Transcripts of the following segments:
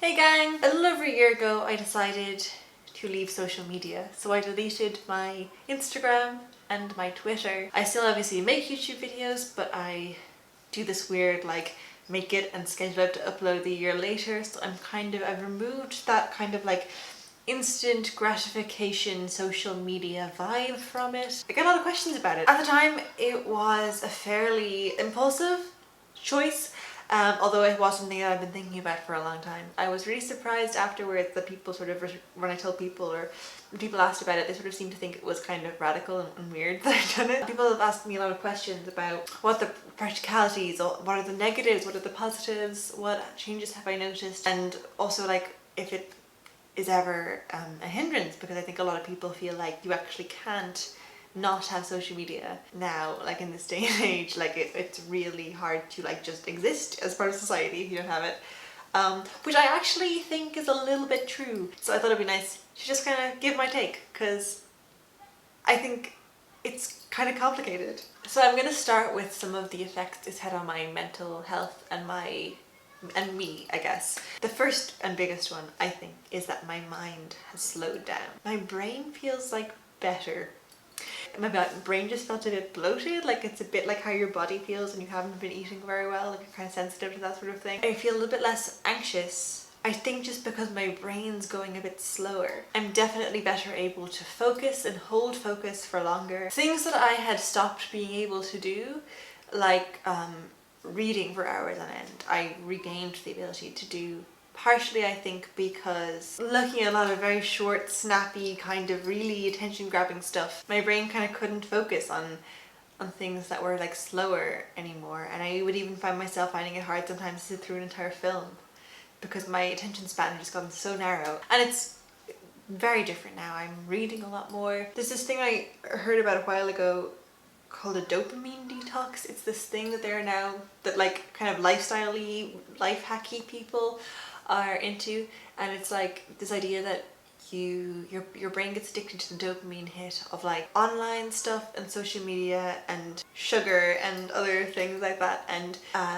Hey gang! A little over a year ago I decided to leave social media, so I deleted my Instagram and my Twitter. I still obviously make YouTube videos, but I do this weird make it and schedule it to upload a year later, so I've removed that kind of instant gratification social media vibe from it. I get a lot of questions about it. At the time it was a fairly impulsive choice, although it was something that I've been thinking about for a long time. I was really surprised afterwards that people when I told people or when people asked about it, they sort of seemed to think it was kind of radical and weird that I'd done it. People have asked me a lot of questions about what the practicalities, or what are the negatives, what are the positives, what changes have I noticed, and also if it is ever a hindrance, because I think a lot of people feel like you actually can't not have social media now, in this day and age. It's really hard to just exist as part of society if you don't have it, which I actually think is a little bit true. So I thought it'd be nice to just kind of give my take, because I think it's kind of complicated. So I'm going to start with some of the effects it's had on my mental health and me, I guess. The first and biggest one, I think, is that my mind has slowed down. My brain feels better. My brain just felt a bit bloated, it's a bit like how your body feels when you haven't been eating very well, you're kind of sensitive to that sort of thing. I feel a little bit less anxious, I think, just because my brain's going a bit slower. I'm definitely better able to focus and hold focus for longer. Things that I had stopped being able to do, reading for hours on end, I regained the ability to do. Partially, I think, because looking at a lot of very short, snappy, kind of really attention-grabbing stuff, my brain kind of couldn't focus on things that were slower anymore, and I would even find myself finding it hard sometimes to sit through an entire film because my attention span had just gotten so narrow. And it's very different now. I'm reading a lot more. There's this thing I heard about a while ago called a dopamine detox. It's this thing that there are now that kind of lifestyle-y, life hacky people are into, and it's this idea that your brain gets addicted to the dopamine hit of online stuff and social media and sugar and other things like that, and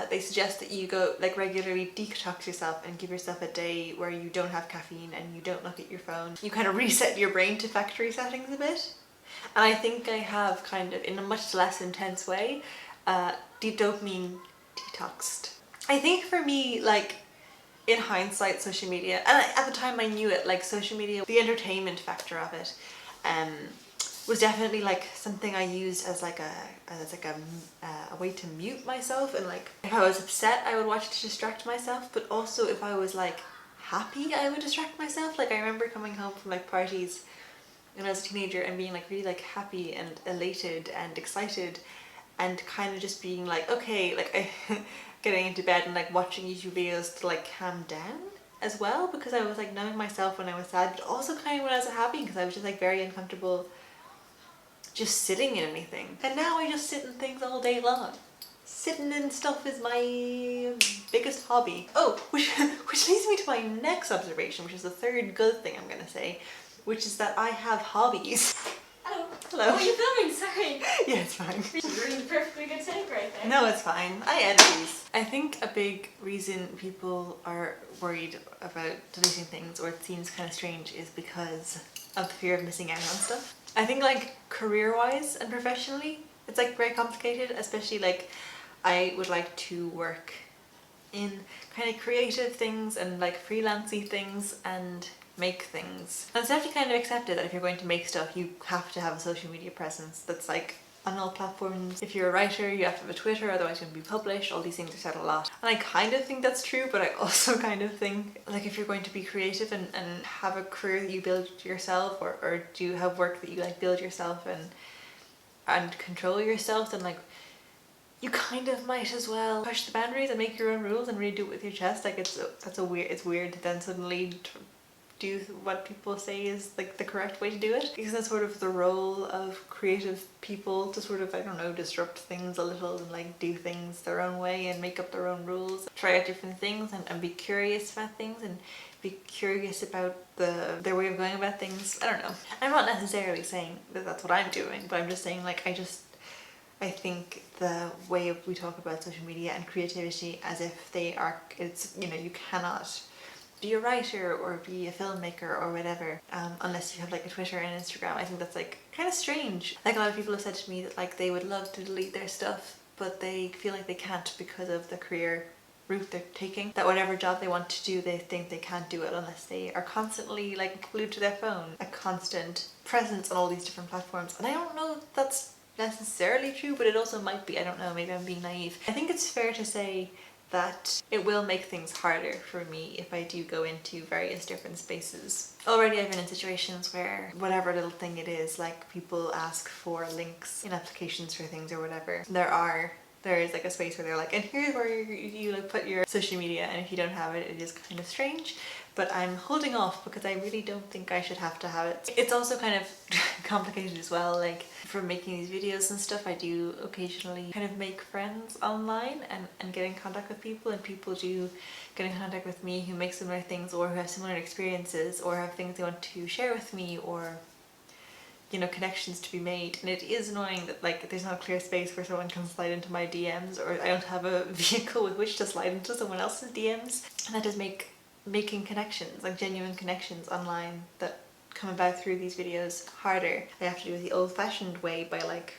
they suggest that you go regularly detox yourself and give yourself a day where you don't have caffeine and you don't look at your phone. You kind of reset your brain to factory settings a bit, and I think I have kind of, in a much less intense way, dopamine detoxed. I think for me, in hindsight, social media, and at the time I knew it, social media, the entertainment factor of it was definitely something I used as a way to mute myself, and if I was upset I would watch it to distract myself, but also if I was happy I would distract myself. I remember coming home from parties when I was a teenager and being really happy and elated and excited, and kind of just being okay, getting into bed and watching YouTube videos to calm down as well, because I was numbing myself when I was sad, but also kind of when I was happy, because I was just very uncomfortable just sitting in anything. And now I just sit in things all day long. Sitting in stuff is my biggest hobby. Oh, which leads me to my next observation, which is the third good thing I'm gonna say, which is that I have hobbies. Hello. Hello. Oh, you're filming, sorry. Yeah, it's fine. You're doing a perfectly good take right there. No, it's fine. I edit these. I think a big reason people are worried about deleting things, or it seems kind of strange, is because of the fear of missing out on stuff. I think career-wise and professionally, it's very complicated, especially I would like to work in kind of creative things and freelancey things and make things. And it's definitely kind of accepted that if you're going to make stuff, you have to have a social media presence that's on all platforms. If you're a writer, you have to have a Twitter, otherwise you won't be published. All these things are said a lot. And I kind of think that's true, but I also kind of think if you're going to be creative and have a career that you build yourself, or do have work that you build yourself and control yourself, then you kind of might as well push the boundaries and make your own rules and really do it with your chest. It's weird to then suddenly do what people say is the correct way to do it, because that's sort of the role of creative people, to sort of, I don't know, disrupt things a little and do things their own way and make up their own rules, try out different things and be curious about things and be curious about their way of going about things. I don't know. I'm not necessarily saying that that's what I'm doing, but I'm just saying I think the way we talk about social media and creativity as if you cannot be a writer or be a filmmaker or whatever, unless you have like a Twitter and Instagram. I think that's like kind of strange. Like a lot of people have said to me that like they would love to delete their stuff, but they feel like they can't because of the career route they're taking. That whatever job they want to do, they think they can't do it unless they are constantly like glued to their phone, a constant presence on all these different platforms. And I don't know if that's necessarily true, but it also might be. I don't know, maybe I'm being naive. I think it's fair to say that it will make things harder for me if I do go into various different spaces. Already I've been in situations where whatever little thing it is, like people ask for links in applications for things or whatever. There is like a space where they're like, and here's where you like put your social media, and if you don't have it, it is kind of strange. But I'm holding off because I really don't think I should have to have it. It's also kind of complicated as well, like from making these videos and stuff, I do occasionally kind of make friends online and get in contact with people, and people do get in contact with me who make similar things or who have similar experiences or have things they want to share with me, or you know, connections to be made. And it is annoying that like there's not a clear space where someone can slide into my DMs, or I don't have a vehicle with which to slide into someone else's DMs, and that does make making connections, like genuine connections online that come about through these videos, harder. I have to do it the old-fashioned way by like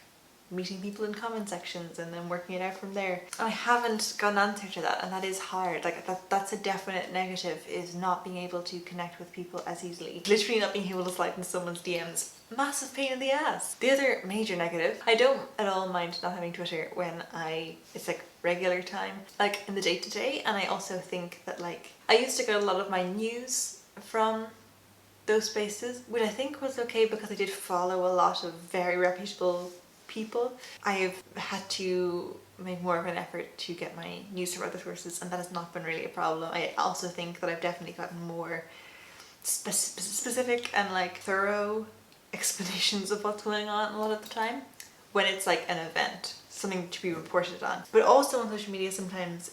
meeting people in comment sections and then working it out from there. And I haven't got an answer to that, and that is hard. Like that's a definite negative, is not being able to connect with people as easily. Literally not being able to slide into someone's DMs. Massive pain in the ass. The other major negative, I don't at all mind not having Twitter when it's like regular time, like in the day-to-day. And I also think that like I used to get a lot of my news from those spaces, which I think was okay because I did follow a lot of very reputable people. I've had to make more of an effort to get my news from other sources, and that has not been really a problem. I also think that I've definitely gotten more specific and like thorough explanations of what's going on a lot of the time when it's like an event, something to be reported on. But also on social media sometimes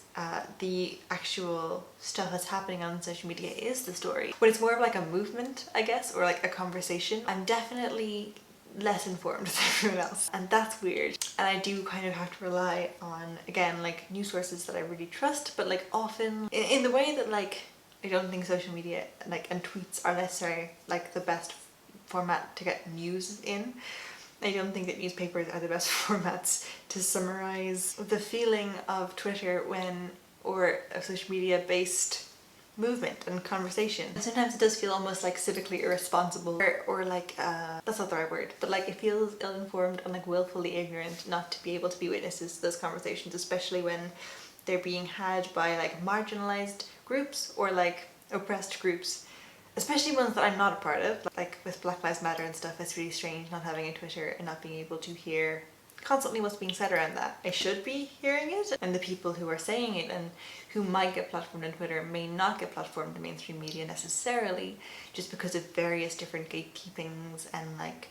the actual stuff that's happening on social media is the story. When it's more of like a movement, I guess, or like a conversation, I'm definitely less informed than everyone else, and that's weird. And I do kind of have to rely on, again, like news sources that I really trust, but like often in the way that like I don't think social media like and tweets are necessarily like the best format to get news in. I don't think that newspapers are the best formats to summarize the feeling of Twitter or a social media based movement and conversation. And sometimes it does feel almost like civically irresponsible or like that's not the right word, but like it feels ill-informed and like willfully ignorant not to be able to be witnesses to those conversations, especially when they're being had by like marginalized groups or like oppressed groups, especially ones that I'm not a part of. Like with Black Lives Matter and stuff, it's really strange not having a Twitter and not being able to hear constantly what's being said around that. I should be hearing it, and the people who are saying it and who might get platformed on Twitter may not get platformed in mainstream media necessarily, just because of various different gatekeepings and like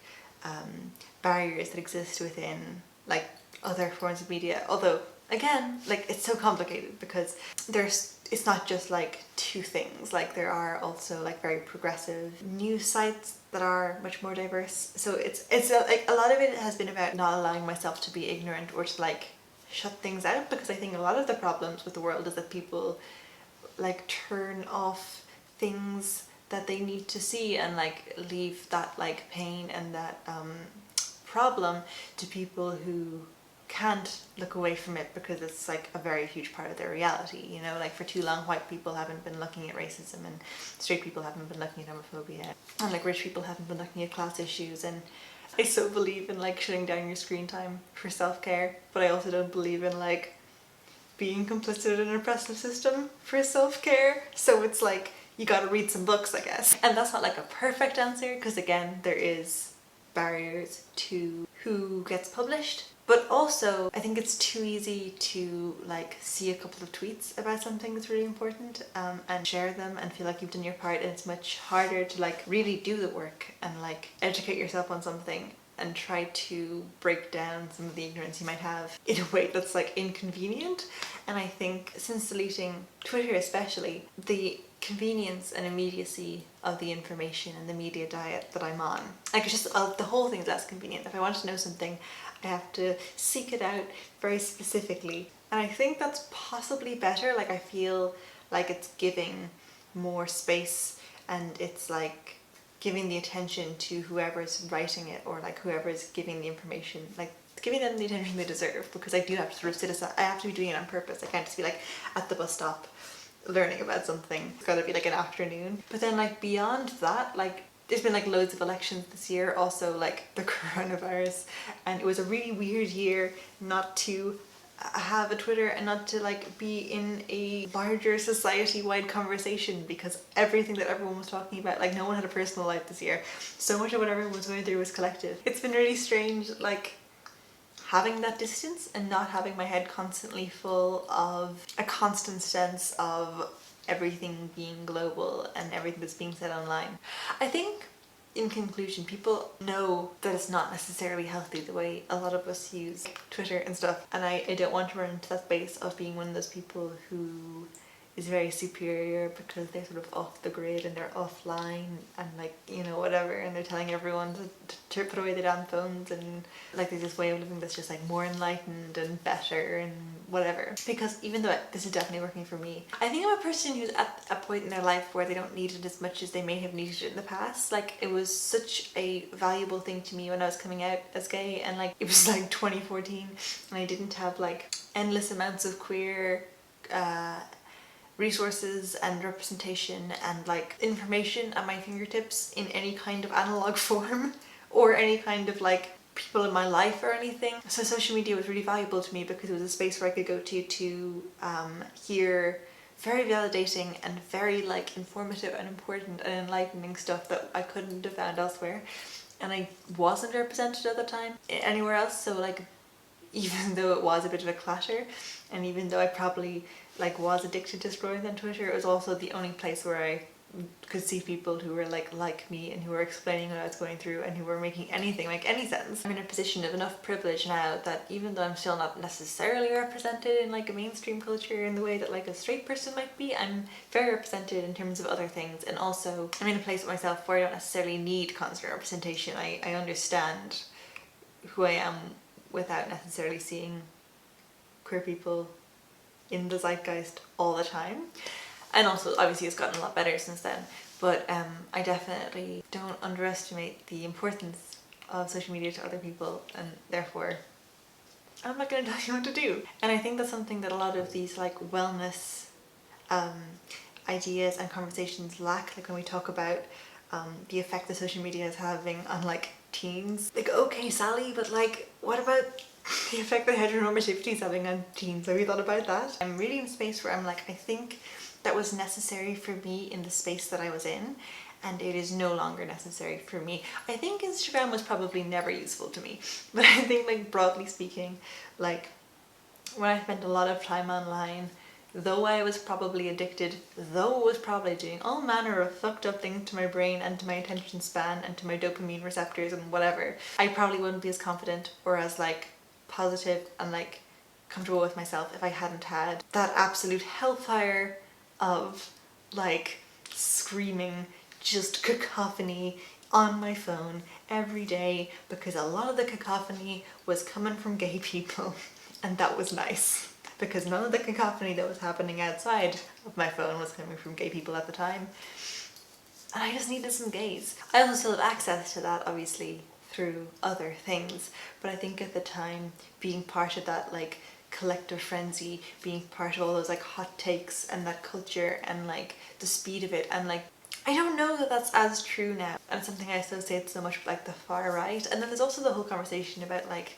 barriers that exist within like other forms of media. Although again, like it's so complicated because it's not just like two things. Like there are also like very progressive news sites that are much more diverse. So it's like a lot of it has been about not allowing myself to be ignorant or to like shut things out, because I think a lot of the problems with the world is that people like turn off things that they need to see and like leave that like pain and that problem to people who can't look away from it because it's like a very huge part of their reality, you know. Like for too long white people haven't been looking at racism, and straight people haven't been looking at homophobia, and like rich people haven't been looking at class issues. And I so believe in like shutting down your screen time for self-care, but I also don't believe in like being complicit in an oppressive system for self-care. So it's like you gotta read some books, I guess. And that's not like a perfect answer, because again there is barriers to who gets published. But also, I think it's too easy to like see a couple of tweets about something that's really important and share them and feel like you've done your part, and it's much harder to like really do the work and like educate yourself on something and try to break down some of the ignorance you might have in a way that's like inconvenient. And I think since deleting Twitter especially, the convenience and immediacy of the information and the media diet that I'm on, like it's just the whole thing's less convenient. If I want to know something, I have to seek it out very specifically, and I think that's possibly better. Like I feel like it's giving more space, and it's like giving the attention to whoever's writing it, or like whoever's giving the information, like giving them the attention they deserve, because I do have to sort of sit aside. I have to be doing it on purpose. I can't just be like at the bus stop learning about something. It's gotta be like an afternoon. But then like beyond that, like there's been like loads of elections this year, also like the coronavirus, and it was a really weird year not to have a Twitter and not to like be in a larger society-wide conversation, because everything that everyone was talking about, like no one had a personal life this year. So much of what everyone was going through was collective. It's been really strange, like having that distance and not having my head constantly full of a constant sense of everything being global and everything that's being said online. I think in conclusion, people know that it's not necessarily healthy the way a lot of us use Twitter and stuff, and I don't want to run into that space of being one of those people who is very superior because they're sort of off the grid and they're offline and like, you know, whatever, and they're telling everyone to put away the damn phones, and like there's this way of living that's just like more enlightened and better and whatever. Because even though this is definitely working for me, I think I'm a person who's at a point in their life where they don't need it as much as they may have needed it in the past. Like it was such a valuable thing to me when I was coming out as gay, and like it was like 2014 and I didn't have like endless amounts of queer resources and representation and like information at my fingertips in any kind of analog form or any kind of like people in my life or anything. So social media was really valuable to me because it was a space where I could go to hear very validating and very like informative and important and enlightening stuff that I couldn't have found elsewhere, and I wasn't represented at the time anywhere else. So like even though it was a bit of a clatter, and even though I probably like was addicted to scrolling on Twitter, it was also the only place where I could see people who were like me and who were explaining what I was going through and who were making anything make any sense. I'm in a position of enough privilege now that even though I'm still not necessarily represented in like a mainstream culture in the way that like a straight person might be, I'm very represented in terms of other things, and also I'm in a place with myself where I don't necessarily need constant representation. I understand who I am without necessarily seeing queer people in the zeitgeist all the time. And also obviously it's gotten a lot better since then, but I definitely don't underestimate the importance of social media to other people, and therefore I'm not going to tell you what to do. And I think that's something that a lot of these like wellness ideas and conversations lack. Like when we talk about the effect that social media is having on like teens, like okay Sally, but like what about the effect that heteronormativity is having on teens? Have you thought about that? I'm really in a space where I'm like, I think that was necessary for me in the space that I was in, and it is no longer necessary for me. I think Instagram was probably never useful to me, but I think like broadly speaking, like when I spent a lot of time online, though I was probably addicted, though I was probably doing all manner of fucked up things to my brain and to my attention span and to my dopamine receptors and whatever, I probably wouldn't be as confident or as like positive and like comfortable with myself if I hadn't had that absolute hellfire of like screaming just cacophony on my phone every day, because a lot of the cacophony was coming from gay people, and that was nice because none of the cacophony that was happening outside of my phone was coming from gay people at the time, and I just needed some gays. I also still have access to that obviously through other things, but I think at the time being part of that like collective frenzy, being part of all those like hot takes and that culture and like the speed of it, and like I don't know that that's as true now, and it's something I associate so much with like the far right. And then there's also the whole conversation about like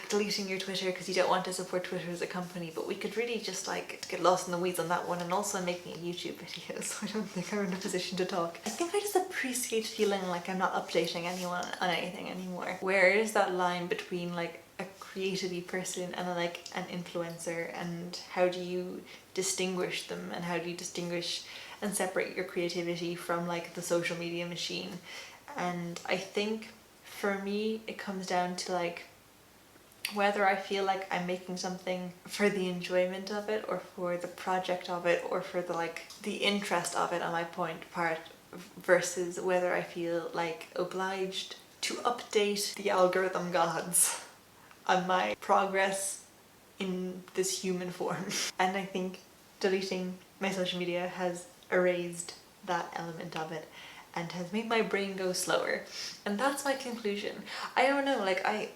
deleting your Twitter because you don't want to support Twitter as a company, but we could really just like get lost in the weeds on that one. And also I'm making a YouTube video, so I don't think I'm in a position to talk. I think I just appreciate feeling like I'm not updating anyone on anything anymore. Where is that line between like a creative person and like an influencer, and how do you distinguish them, and how do you distinguish and separate your creativity from like the social media machine? And I think for me it comes down to like whether I feel like I'm making something for the enjoyment of it or for the project of it or for the like the interest of it on my part, versus whether I feel like obliged to update the algorithm gods on my progress in this human form. And I think deleting my social media has erased that element of it and has made my brain go slower. And that's my conclusion. I don't know, like I'm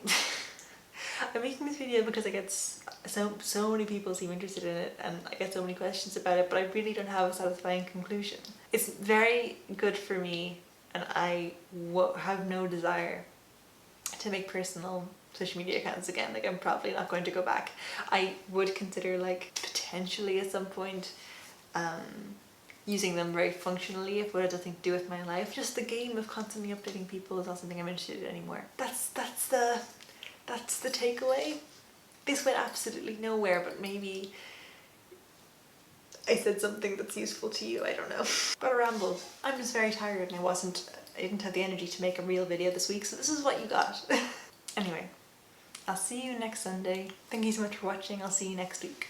making this video because I get so many people seem interested in it and I get so many questions about it, but I really don't have a satisfying conclusion. It's very good for me and I have no desire to make personal social media accounts again. Like I'm probably not going to go back. I would consider like potentially at some point using them very functionally if what it has nothing to do with my life. Just the game of constantly updating people is not something I'm interested in anymore. That's the takeaway. This went absolutely nowhere, but maybe I said something that's useful to you, I don't know. But a ramble. I'm just very tired and I didn't have the energy to make a real video this week, so this is what you got. Anyway, I'll see you next Sunday. Thank you so much for watching. I'll see you next week.